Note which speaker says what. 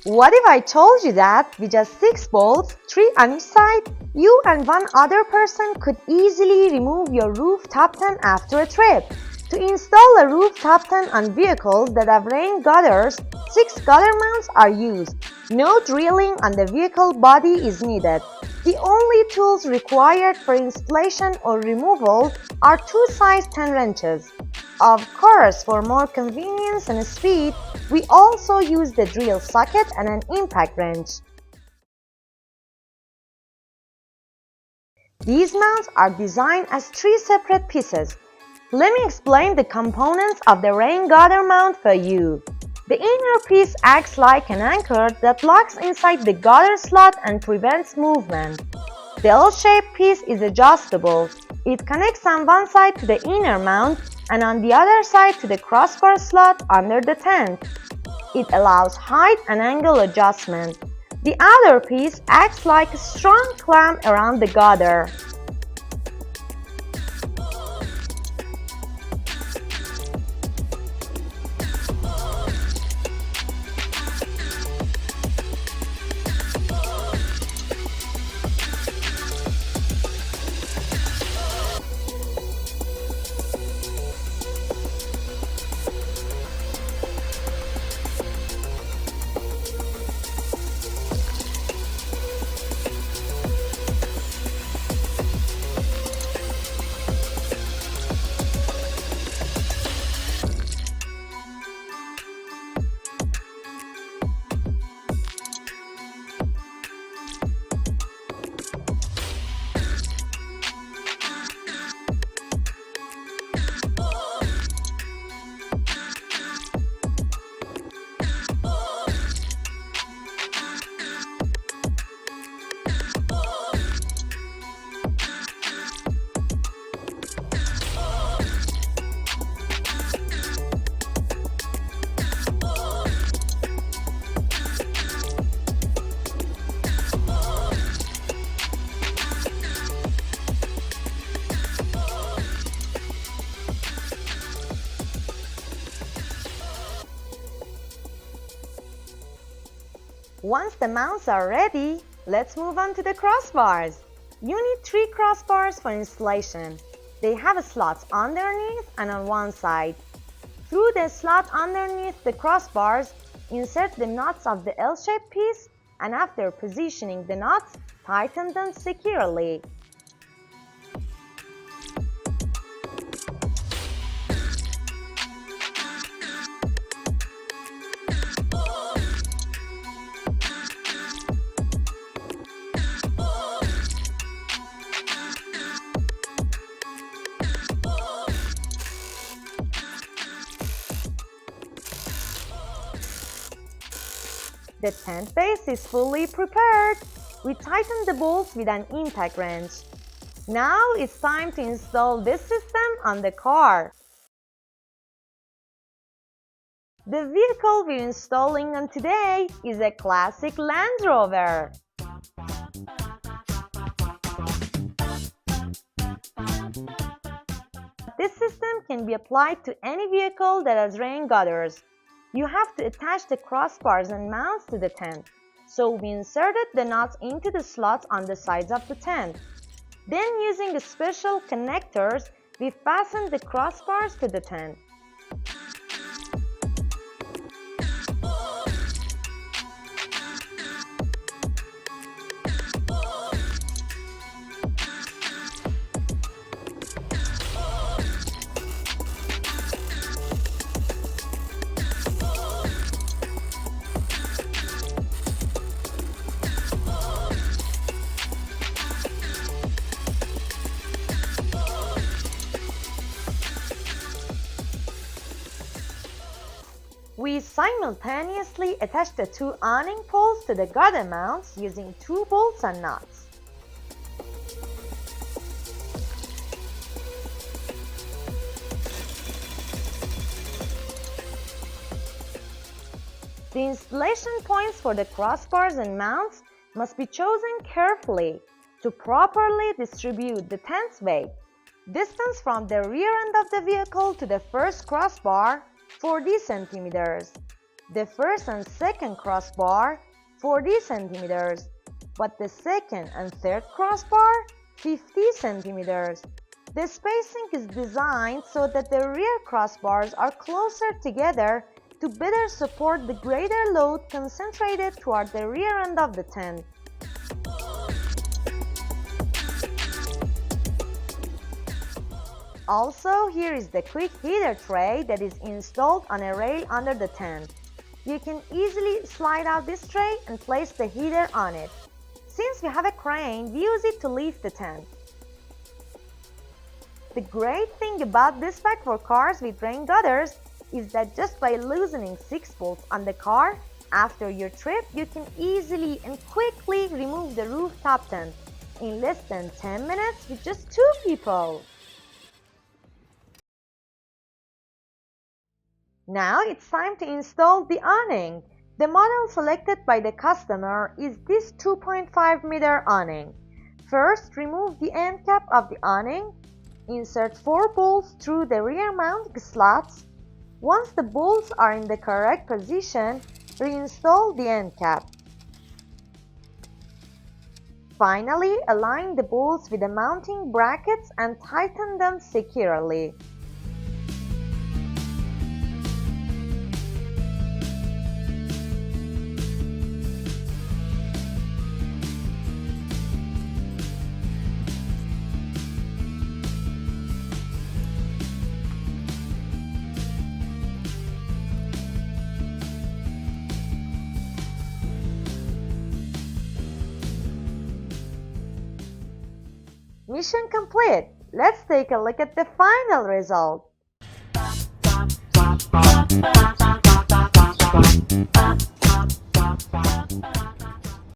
Speaker 1: What if I told you that with just 6 bolts, 3 on each side, you and one other person could easily remove your rooftop tent after a trip? To install a rooftop tent on vehicles that have rain gutters, 6 gutter mounts are used. No drilling on the vehicle body is needed. The only tools required for installation or removal are 2 size 10 wrenches. Of course, for more convenience and speed, we also use the drill socket and an impact wrench. These mounts are designed as 3 separate pieces. Let me explain the components of the rain gutter mount for you. The inner piece acts like an anchor that locks inside the gutter slot and prevents movement. The L-shaped piece is adjustable. It connects on one side to the inner mount and on the other side to the crossbar slot under the tent. It allows height and angle adjustment. The other piece acts like a strong clamp around the gutter. Once the mounts are ready, let's move on to the crossbars. You need 3 crossbars for installation. They have slots underneath and on one side. Through the slot underneath the crossbars, insert the nuts of the L-shaped piece and after positioning the nuts, tighten them securely. The tent base is fully prepared. We tighten the bolts with an impact wrench. Now it's time to install this system on the car. The vehicle we're installing on today is a classic Land Rover. This system can be applied to any vehicle that has rain gutters. You have to attach the crossbars and mounts to the tent. So we inserted the nuts into the slots on the sides of the tent. Then using special connectors, we fastened the crossbars to the tent. We simultaneously attach the 2 awning poles to the gutter mounts using 2 bolts and nuts. The installation points for the crossbars and mounts must be chosen carefully to properly distribute the tent's weight. Distance from the rear end of the vehicle to the first crossbar 40 centimeters. The first and second crossbar 40 centimeters, but the second and third crossbar 50 centimeters. The spacing is designed so that the rear crossbars are closer together to better support the greater load concentrated toward the rear end of the tent. Also, here is the quick heater tray that is installed on a rail under the tent. You can easily slide out this tray and place the heater on it. Since we have a crane, we use it to lift the tent. The great thing about this pack for cars with rain gutters is that just by loosening 6 bolts on the car after your trip, you can easily and quickly remove the rooftop tent in less than 10 minutes with just 2 people. Now it's time to install the awning. The model selected by the customer is this 2.5 meter awning. First, remove the end cap of the awning. Insert 4 bolts through the rear mounting slots. Once the bolts are in the correct position, reinstall the end cap. Finally, align the bolts with the mounting brackets and tighten them securely. Mission complete! Let's take a look at the final result.